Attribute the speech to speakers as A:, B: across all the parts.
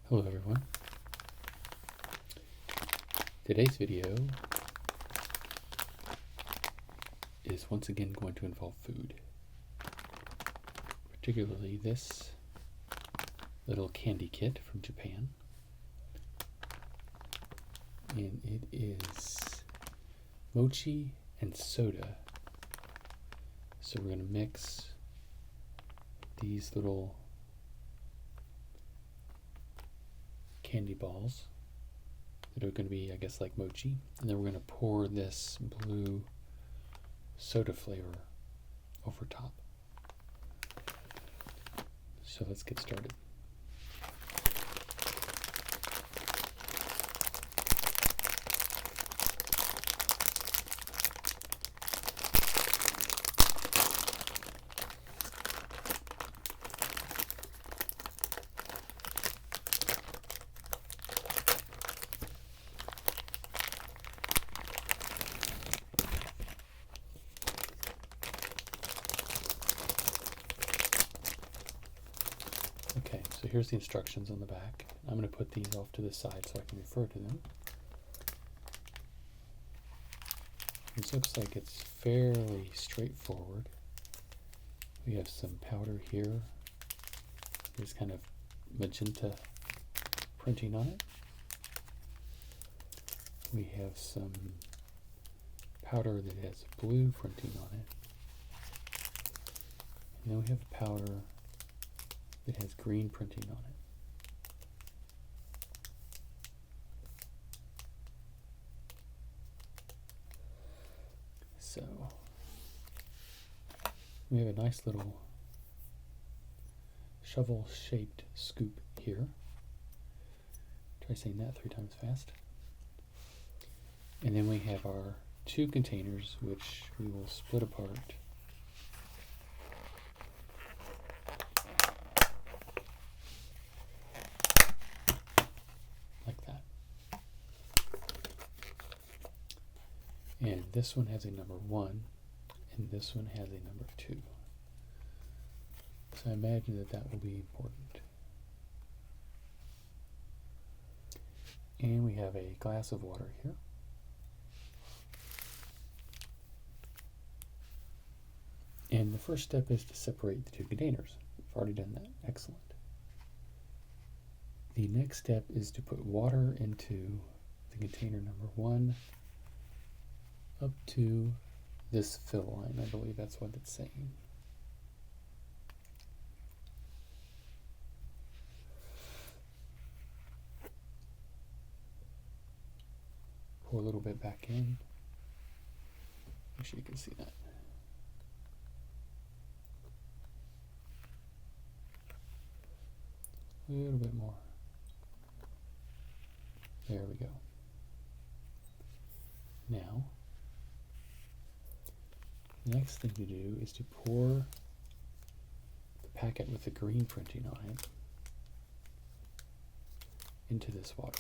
A: Hello everyone. Today's video is once again going to involve food, particularly this little candy kit from Japan, and it is mochi and soda. So we're going to mix these little candy balls that are going to be, I guess, like mochi, and then we're going to pour this blue soda flavor over top. So let's get started. Okay, so here's the instructions on the back. I'm going to put these off to the side so I can refer to them. This looks like it's fairly straightforward. We have some powder here. There's kind of magenta printing on it. We have some powder that has blue printing on it. And then we have a powder that has green printing on it. So we have a nice little shovel-shaped scoop here. Try saying that 3 times fast. And then we have our 2 containers, which we will split apart. And this one has a number 1, and this one has a number 2. So I imagine that will be important. And we have a glass of water here. And the first step is to separate the 2 containers. We've already done that. Excellent. The next step is to put water into the container number 1 up to this fill line. I believe that's what it's saying. Pour a little bit back in. Make sure you can see that. A little bit more. There we go. Now, the next thing to do is to pour the packet with the green printing on it into this water.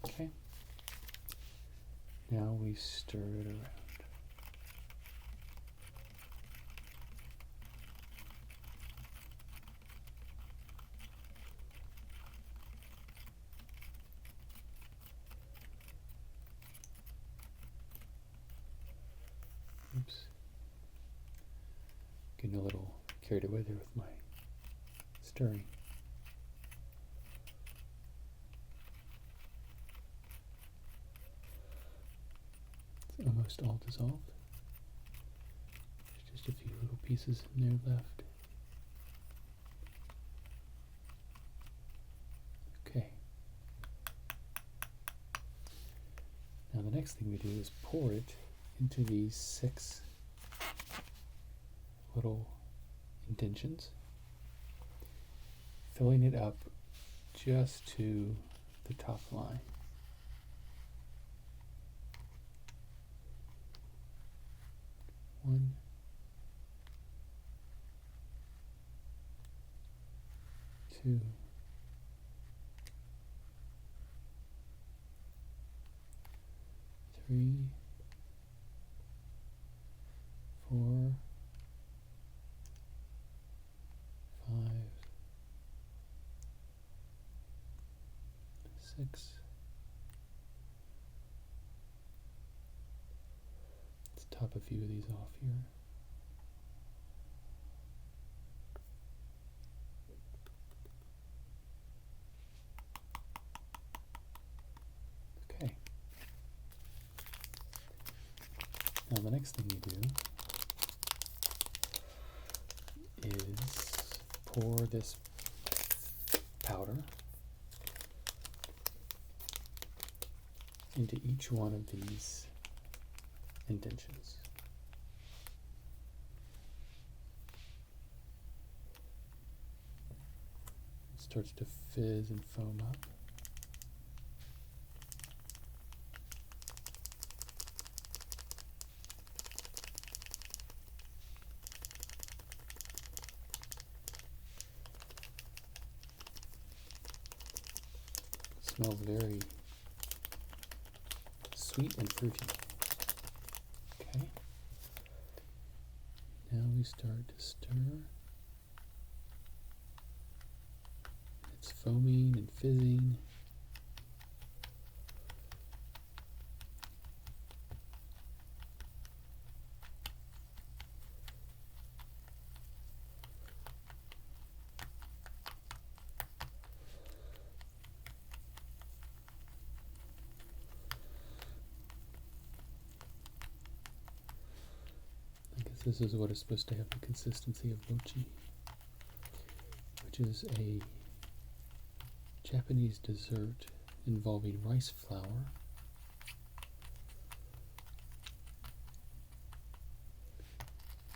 A: Okay. Now we stir it around. Oops. Getting a little carried away there with my stirring. Almost all dissolved. There's just a few little pieces in there left. Okay. Now the next thing we do is pour it into these 6 little indentions, filling it up just to the top line. 1, 2, 3, 4, 5, 6. Let's top a few of these off here. Okay. Now the next thing you do is pour this powder into each one of these indentions. It starts to fizz and foam up. Smells very sweet and fruity. Okay. Now we start to stir. It's foaming and fizzing. This is what is supposed to have the consistency of mochi, which is a Japanese dessert involving rice flour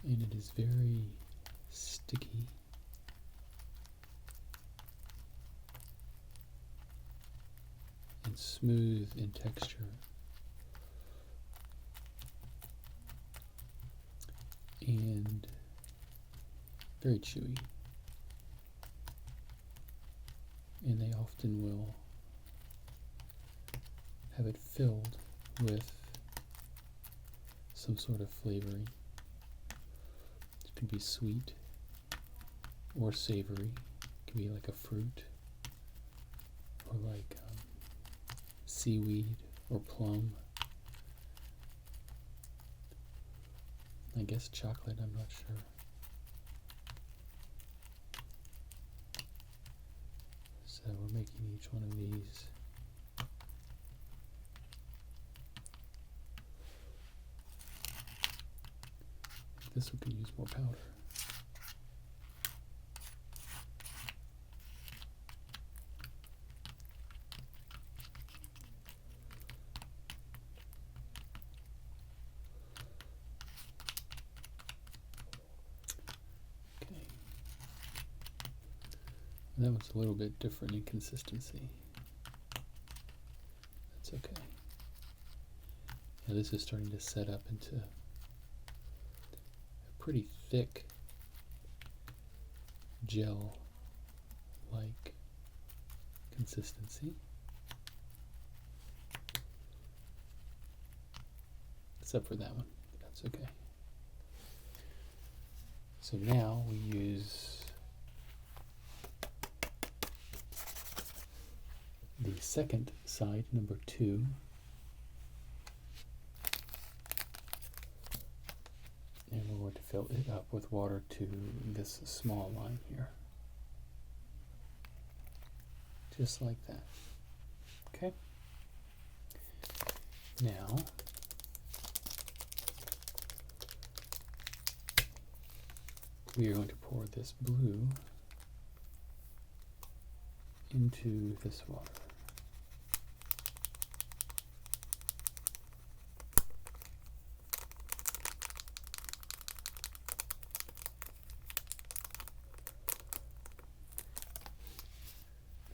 A: and it is very sticky and smooth in texture. And very chewy, and they often will have it filled with some sort of flavoring. It can be sweet or savory. It can be like a fruit or like seaweed or plum. I guess chocolate, I'm not sure. So we're making each one of these. This one can use more powder. That one's a little bit different in consistency. That's okay. Now this is starting to set up into a pretty thick gel-like consistency. Except for that one. That's okay. So now we use the second side, number 2, and we're going to fill it up with water to this small line here, just like that. Okay. Now we are going to pour this blue into this water.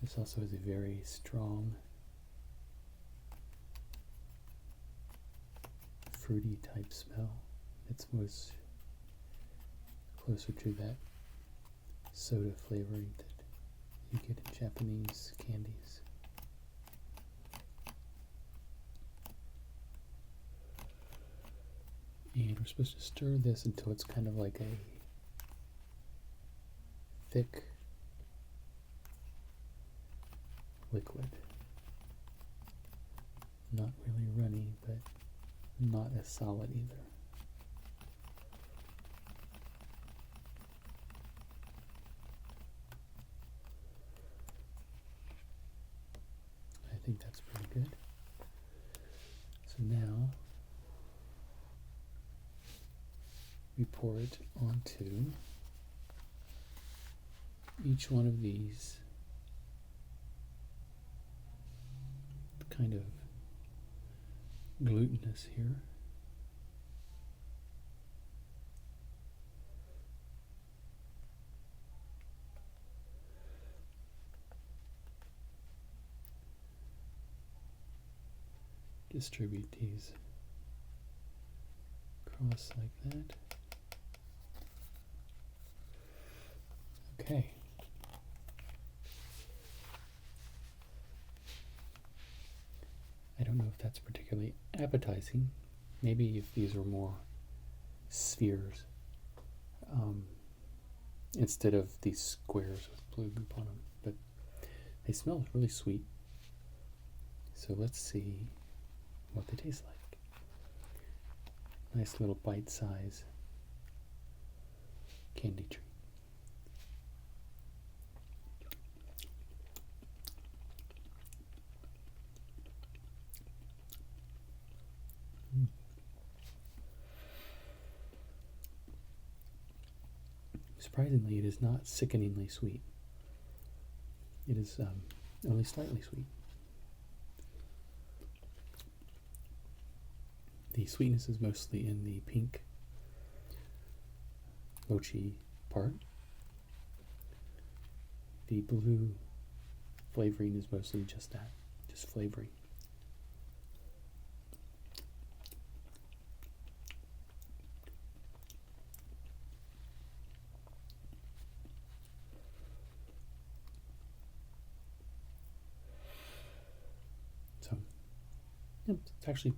A: This also has a very strong fruity type smell It's most closer to that soda flavoring that you get in Japanese candies. And we're supposed to stir this until it's kind of like a thick liquid. Not really runny, but not as solid either. I think that's pretty good. So now we pour it onto each one of these kind of glutinous here. Distribute these across like that. Okay. I don't know if that's particularly appetizing. Maybe if these were more spheres instead of these squares with blue goop on them. But they smell really sweet. So let's see what they taste like. Nice little bite size candy treat. Surprisingly, it is not sickeningly sweet. It is only slightly sweet. The sweetness is mostly in the pink mochi part. The blue flavoring is mostly just that, just flavoring. So, yeah, it's actually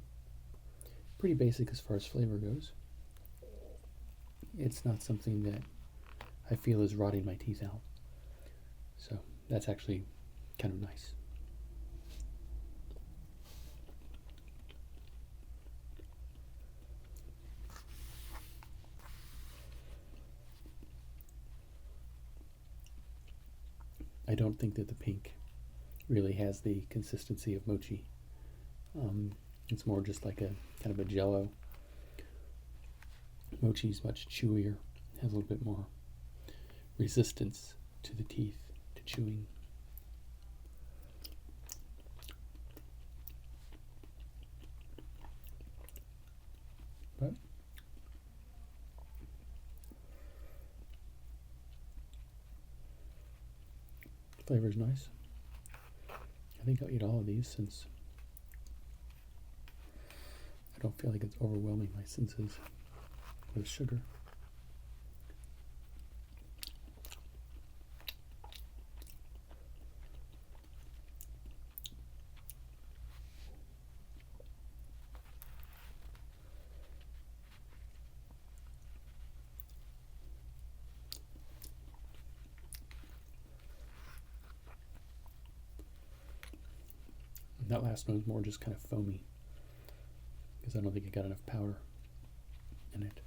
A: pretty basic as far as flavor goes. It's not something that I feel is rotting my teeth out. So that's actually kind of nice. I don't think that the pink really has the consistency of mochi. It's more just like a kind of a jello. Mochi is much chewier, has a little bit more resistance to the teeth, to chewing. But the flavor is nice. I think I'll eat all of these since I don't feel like it's overwhelming my senses with sugar. And that last one was more just kind of foamy, because I don't think it got enough powder in it.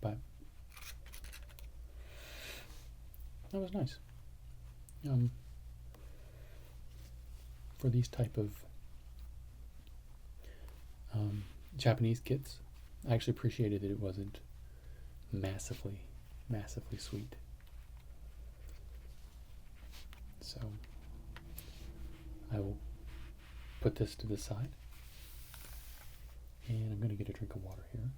A: But that was nice. For these type of Japanese kits, I actually appreciated that it wasn't massively sweet. So I will put this to the side, and I'm going to get a drink of water here.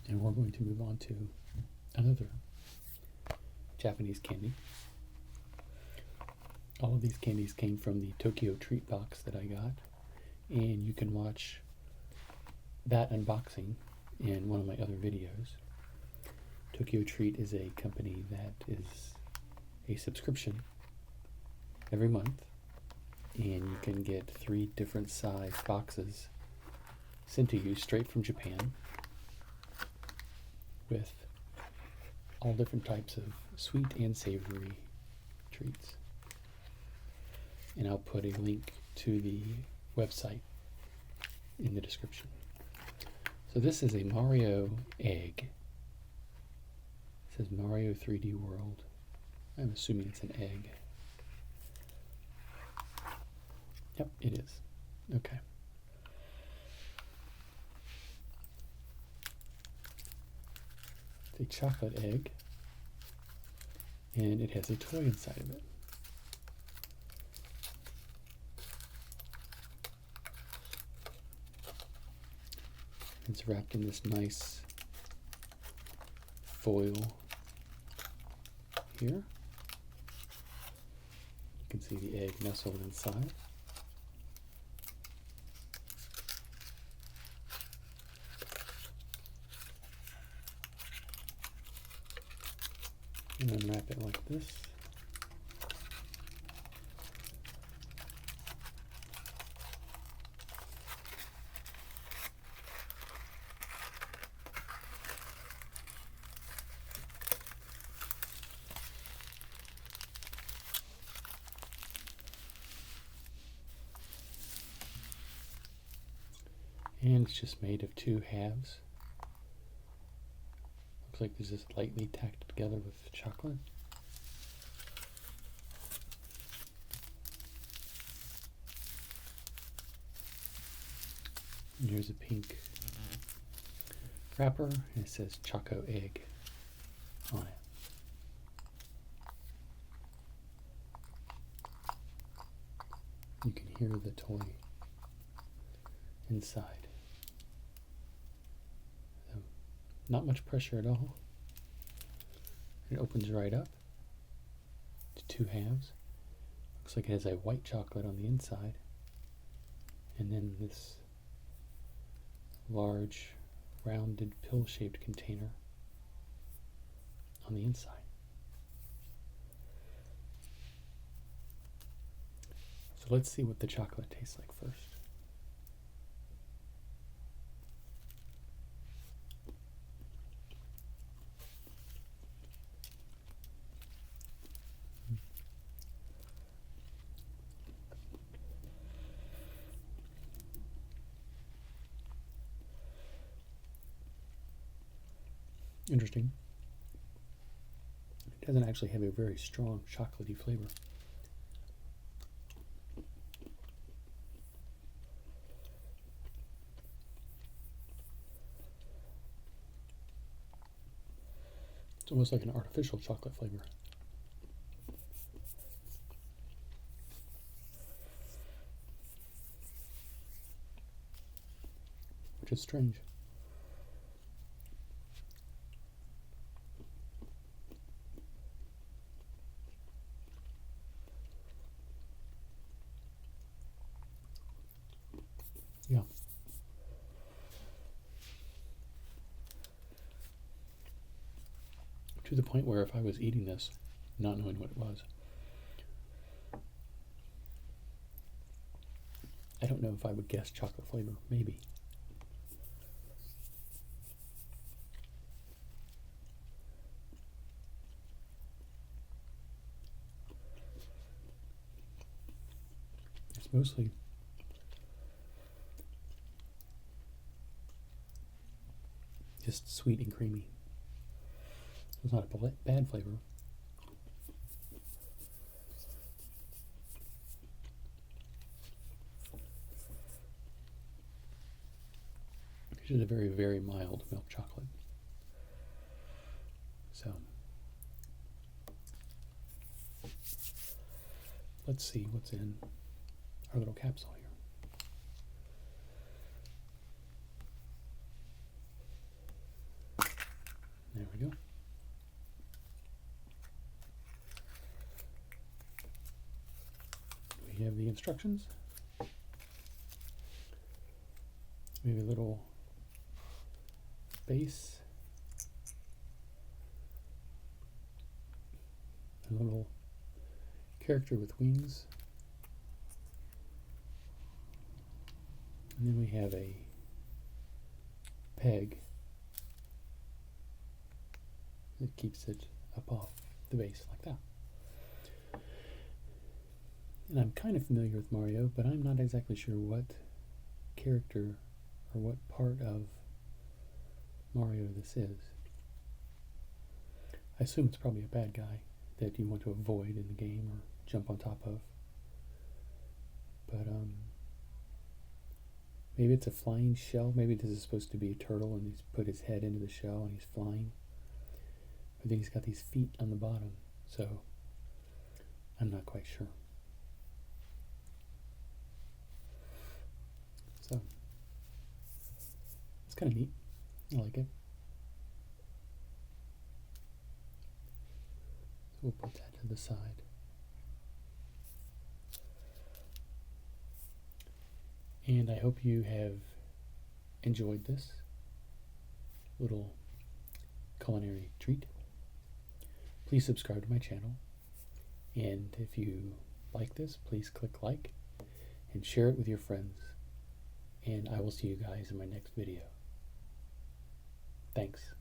A: And we're going to move on to another Japanese candy. All of these candies came from the Tokyo Treat box that I got, and you can watch that unboxing in one of my other videos. Tokyo Treat is a company that is a subscription every month, and you can get 3 different size boxes sent to you straight from Japan with all different types of sweet and savory treats. And I'll put a link to the website in the description. So this is a Mario egg. It says Mario 3D World. I'm assuming it's an egg. Yep, it is. Okay. It's a chocolate egg, and it has a toy inside of it. It's wrapped in this nice foil here. You can see the egg nestled inside. And unwrap it like this. And it's just made of 2 halves. Looks like this is lightly tacked together with chocolate. And here's a pink wrapper, and it says Choco Egg on it. You can hear the toy inside. So, not much pressure at all. It opens right up to 2 halves. Looks like it has a white chocolate on the inside, and then this large rounded pill-shaped container on the inside. So let's see what the chocolate tastes like first. Interesting. It doesn't actually have a very strong chocolatey flavor. It's almost like an artificial chocolate flavor. Which is strange. Yeah. To the point where if I was eating this, not knowing what it was, I don't know if I would guess chocolate flavor. Maybe. It's mostly just sweet and creamy. It's not a bad flavor. It's just a very, very mild milk chocolate. So, let's see what's in our little capsule here. There we go. have the instructions. Maybe a little base. A little character with wings. And then we have a peg that keeps it up off the base like that. And I'm kind of familiar with Mario, but I'm not exactly sure what character or what part of Mario this is. I assume it's probably a bad guy that you want to avoid in the game or jump on top of. But maybe it's a flying shell. Maybe this is supposed to be a turtle and he's put his head into the shell and he's flying. But then he's got these feet on the bottom, so I'm not quite sure. So it's kind of neat. I like it. So we'll put that to the side. And I hope you have enjoyed this little culinary treat. Please subscribe to my channel. And if you like this, please click like and share it with your friends. And I will see you guys in my next video. Thanks.